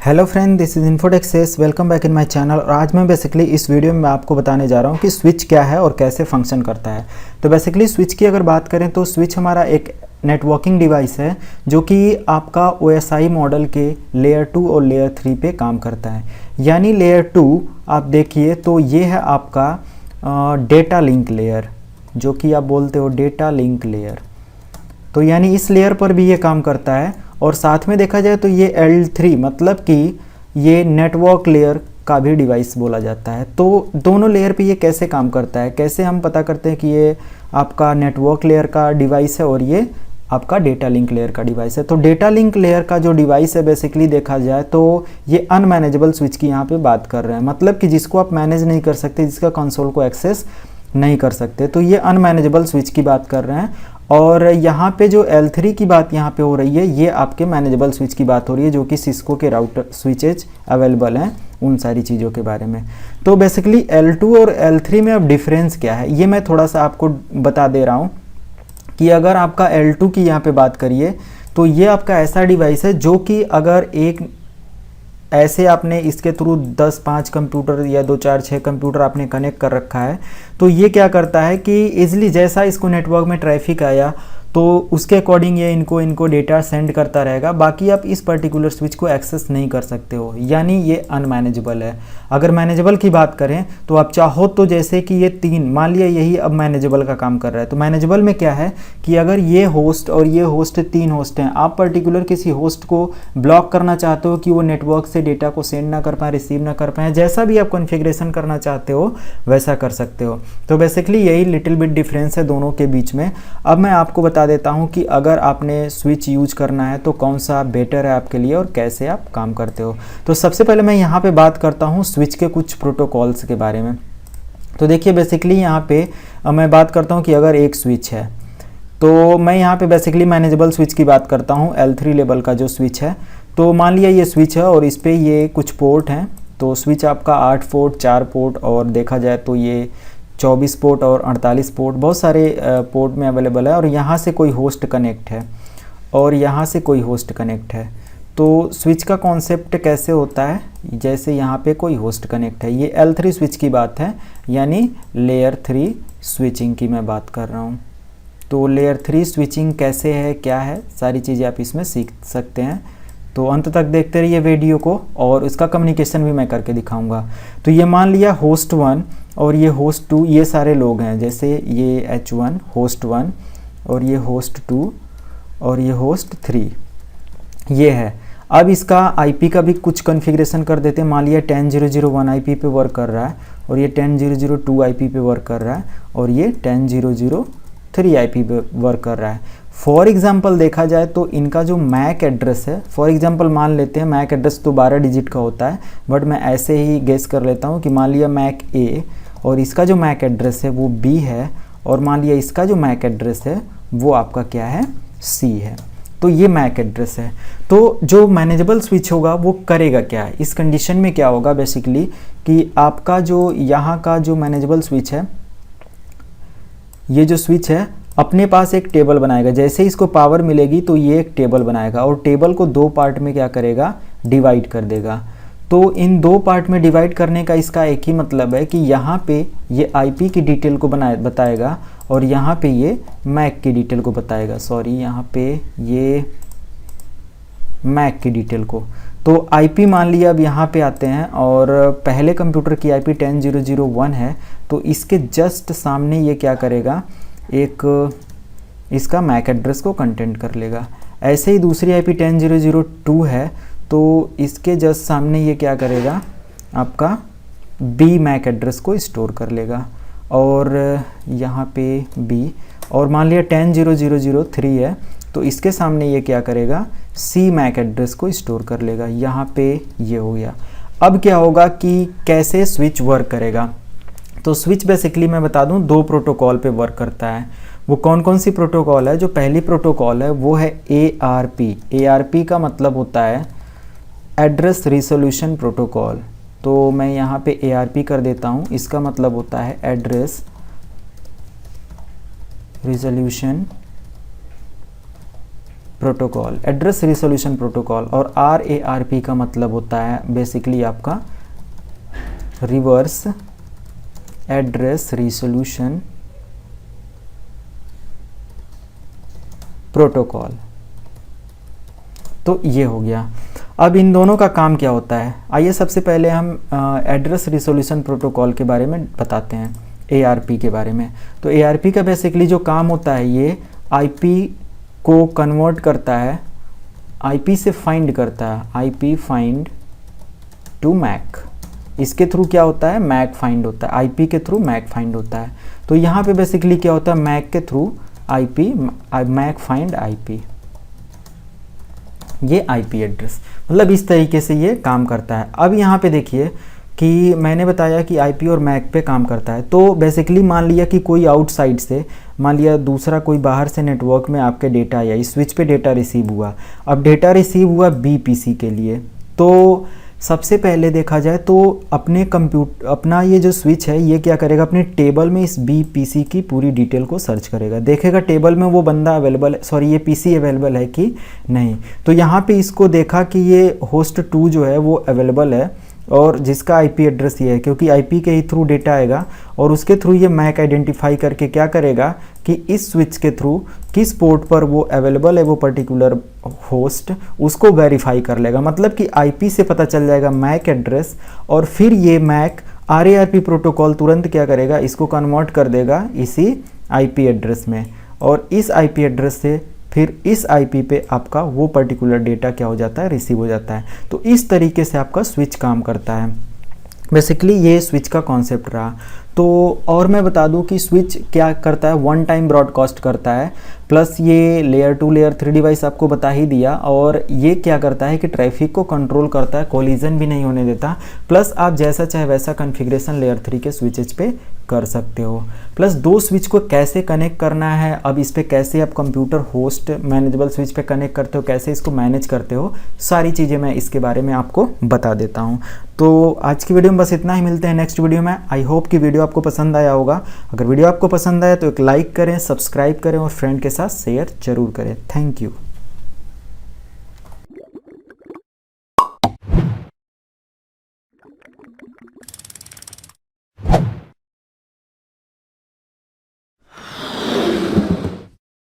Hello friend, this is Infotexes. Welcome back in my channel. और आज मैं basically इस वीडियो में आपको बताने जा रहा हूँ कि स्विच क्या है और कैसे फंक्शन करता है। तो बेसिकली स्विच की अगर बात करें तो स्विच हमारा एक नेटवर्किंग डिवाइस है जो कि आपका OSI मॉडल के लेयर 2 और लेयर 3 पे काम करता है। यानी लेयर 2 आप देखिए तो ये है आपका डेटा लिंक लेयर, जो कि आप बोलते हो डेटा लिंक लेयर। तो यानी इस लेयर पर भी ये काम करता है। और साथ में देखा जाए तो ये L3 मतलब कि ये नेटवर्क लेयर का भी डिवाइस बोला जाता है। तो दोनों लेयर पे ये कैसे काम करता है, कैसे हम पता करते हैं कि ये आपका नेटवर्क लेयर का डिवाइस है और ये आपका डेटा लिंक लेयर का डिवाइस है। तो डेटा लिंक लेयर का जो डिवाइस है बेसिकली देखा जाए तो ये अनमैनेजेबल स्विच की यहाँ पे बात कर रहे हैं, मतलब कि जिसको आप मैनेज नहीं कर सकते, जिसका कंसोल को एक्सेस नहीं कर सकते। तो ये अनमैनेजेबल स्विच की बात कर रहे हैं। और यहाँ पे जो L3 की बात यहाँ पे हो रही है, ये आपके मैनेजेबल स्विच की बात हो रही है, जो कि सिस्को के राउटर स्विचेज अवेलेबल हैं उन सारी चीज़ों के बारे में। तो बेसिकली L2 और L3 में अब डिफरेंस क्या है ये मैं थोड़ा सा आपको बता दे रहा हूँ कि अगर आपका L2 की यहाँ पे बात करिए तो ये आपका ऐसा डिवाइस है जो कि अगर एक ऐसे आपने इसके थ्रू 10-5 कंप्यूटर या 2-4-6 कंप्यूटर आपने कनेक्ट कर रखा है, तो ये क्या करता है कि इजीली जैसा इसको नेटवर्क में ट्रैफिक आया तो उसके अकॉर्डिंग ये इनको डेटा सेंड करता रहेगा। बाकी आप इस पर्टिकुलर स्विच को एक्सेस नहीं कर सकते हो, यानी ये अनमैनेजेबल है। अगर मैनेजेबल की बात करें तो आप चाहो तो जैसे कि ये 3 मान लिया यही अब मैनेजेबल का काम कर रहा है। तो मैनेजेबल में क्या है कि अगर ये होस्ट और ये होस्ट 3 होस्ट हैं, आप पर्टिकुलर किसी होस्ट को ब्लॉक करना चाहते हो कि वो नेटवर्क से डेटा को सेंड ना कर पाए, रिसीव ना कर पाए, जैसा भी आप कॉन्फ़िगरेशन करना चाहते हो वैसा कर सकते हो। तो बेसिकली यही लिटिल बिट डिफरेंस है दोनों के बीच में। अब मैं आपको बता देता हूं कि अगर आपने स्विच यूज करना है तो कौन सा बेटर है आपके लिए और कैसे आप काम करते हो। तो सबसे पहले मैं यहाँ पे बात करता हूँ स्विच के कुछ प्रोटोकॉल्स के बारे में। तो देखिए बेसिकली यहाँ पे मैं बात करता हूँ कि अगर एक स्विच है तो मैं यहाँ पे बेसिकली मैनेजेबल स्विच की बात करता हूँ। L3 लेवल का जो स्विच है, तो मान लिया ये स्विच है और इस पर ये कुछ पोर्ट हैं। तो स्विच आपका 8 पोर्ट, 4 पोर्ट और देखा जाए तो ये 24 पोर्ट और 48 पोर्ट, बहुत सारे पोर्ट में अवेलेबल है। और यहाँ से कोई होस्ट कनेक्ट है और यहाँ से कोई होस्ट कनेक्ट है। तो स्विच का कॉन्सेप्ट कैसे होता है, जैसे यहाँ पे कोई होस्ट कनेक्ट है। ये L3 स्विच की बात है, यानी लेयर 3 स्विचिंग की मैं बात कर रहा हूँ। तो लेयर 3 स्विचिंग कैसे है, क्या है, सारी चीज़ें आप इसमें सीख सकते हैं। तो अंत तक देखते रहिए वीडियो को और इसका कम्युनिकेशन भी मैं करके दिखाऊंगा। तो ये मान लिया होस्ट 1 और ये होस्ट 2, ये सारे लोग हैं, जैसे ये H1 होस्ट 1 और ये होस्ट 2 और ये होस्ट 3 ये है। अब इसका IP का भी कुछ कॉन्फ़िगरेशन कर देते हैं। मान लिया 10.0.0.1 IP पे वर्क कर रहा है और ये 10.0.0.2 IP पे वर्क कर रहा है और ये 10.0.0.3 IP पे वर्क कर रहा है। फॉर एग्जाम्पल देखा जाए तो इनका जो मैक एड्रेस है, फॉर एग्जाम्पल मान लेते हैं, मैक एड्रेस तो 12 डिजिट का होता है, बट मैं ऐसे ही गेस कर लेता हूँ कि मान लिया मैक A और इसका जो मैक एड्रेस है वो B है और मान लिया इसका जो मैक एड्रेस है वो आपका क्या है, C है। तो ये मैक एड्रेस है। तो जो मैनेजेबल स्विच होगा वो करेगा क्या है, इस कंडीशन में क्या होगा बेसिकली कि आपका जो यहाँ का जो मैनेजेबल स्विच है, ये जो स्विच है अपने पास एक टेबल बनाएगा। जैसे इसको पावर मिलेगी तो ये एक टेबल बनाएगा और टेबल को 2 पार्ट में क्या करेगा, डिवाइड कर देगा। तो इन 2 पार्ट में डिवाइड करने का इसका एक ही मतलब है कि यहाँ पे ये IP की डिटेल को बताएगा और यहाँ पे ये मैक की डिटेल को बताएगा। सॉरी, यहाँ पे ये मैक की डिटेल को। तो IP मान लिया अब यहाँ पे आते हैं और पहले कंप्यूटर की IP 10.0.0.1 है, तो इसके जस्ट सामने ये क्या करेगा, एक इसका मैक एड्रेस को कंटेंट कर लेगा। ऐसे ही दूसरी IP 10.0.0.2 है, तो इसके जस्ट सामने ये क्या करेगा, आपका B मैक एड्रेस को स्टोर कर लेगा और यहाँ पे B। और मान लिया 10.0.0.0.3 है, तो इसके सामने ये क्या करेगा, C मैक एड्रेस को स्टोर कर लेगा। यहाँ पे ये हो गया। अब क्या होगा कि कैसे स्विच वर्क करेगा। तो स्विच बेसिकली मैं बता दूं 2 प्रोटोकॉल पे वर्क करता है। वो कौन कौन सी प्रोटोकॉल है, जो पहली प्रोटोकॉल है वो है ARP। ARP का मतलब होता है एड्रेस रिसोल्यूशन प्रोटोकॉल। तो मैं यहाँ पे ARP कर देता हूँ, इसका मतलब होता है address resolution protocol, address resolution protocol. और RARP का मतलब होता है बेसिकली आपका रिवर्स एड्रेस रिसोल्यूशन प्रोटोकॉल। तो ये हो गया। अब इन दोनों का काम क्या होता है, आइए सबसे पहले हम एड्रेस रिसोल्यूशन प्रोटोकॉल के बारे में बताते हैं, ARP के बारे में। तो ARP का बेसिकली जो काम होता है, ये IP को कन्वर्ट करता है, IP से फाइंड करता है, IP फाइंड टू मैक। इसके थ्रू क्या होता है, मैक फाइंड होता है, IP के थ्रू मैक फाइंड होता है। तो यहाँ पे बेसिकली क्या होता है, मैक के through IP, MAC find IP, ये IP एड्रेस, मतलब इस तरीके से ये काम करता है। अब यहाँ पे देखिए कि मैंने बताया कि IP और मैक पे काम करता है। तो बेसिकली मान लिया कि कोई आउटसाइड से, मान लिया दूसरा कोई बाहर से नेटवर्क में आपके डेटा आया, इस स्विच पे डेटा रिसीव हुआ। अब डेटा रिसीव हुआ BPC के लिए, तो सबसे पहले देखा जाए तो अपना ये जो स्विच है ये क्या करेगा, अपने टेबल में इस BPC की पूरी डिटेल को सर्च करेगा, देखेगा टेबल में वो बंदा अवेलेबल, सॉरी ये PC अवेलेबल है कि नहीं। तो यहाँ पे इसको देखा कि ये होस्ट 2 जो है वो अवेलेबल है और जिसका IP एड्रेस ये है, क्योंकि IP के ही थ्रू डेटा आएगा और उसके थ्रू ये मैक आइडेंटिफाई करके क्या करेगा कि इस स्विच के थ्रू किस पोर्ट पर वो अवेलेबल है वो पर्टिकुलर होस्ट, उसको वेरीफाई कर लेगा। मतलब कि IP से पता चल जाएगा मैक एड्रेस, और फिर ये मैक RARP प्रोटोकॉल तुरंत क्या करेगा, इसको कन्वर्ट कर देगा इसी IP एड्रेस में, और इस IP एड्रेस से फिर इस IP पे आपका वो पर्टिकुलर डेटा क्या हो जाता है, रिसीव हो जाता है। तो इस तरीके से आपका स्विच काम करता है। बेसिकली ये स्विच का कॉन्सेप्ट रहा। तो और मैं बता दूं कि स्विच क्या करता है, वन टाइम ब्रॉडकास्ट करता है, प्लस ये लेयर 2 लेयर 3 डिवाइस आपको बता ही दिया। और ये क्या करता है कि ट्रैफिक को कंट्रोल करता है, कोलिजन भी नहीं होने देता। प्लस आप जैसा चाहे वैसा कॉन्फ़िगरेशन लेयर 3 के स्विचेज पे कर सकते हो। प्लस 2 स्विच को कैसे कनेक्ट करना है, अब इस पे कैसे आप कंप्यूटर होस्ट मैनेजेबल स्विच पे कनेक्ट करते हो, कैसे इसको मैनेज करते हो, सारी चीज़ें मैं इसके बारे में आपको बता देता हूँ। तो आज की वीडियो में बस इतना ही, मिलते हैं नेक्स्ट वीडियो में। आई होप कि वीडियो आपको पसंद आया होगा। अगर वीडियो आपको पसंद आया तो एक लाइक करें, सब्सक्राइब करें और फ्रेंड के साथ शेयर जरूर करें। Thank you.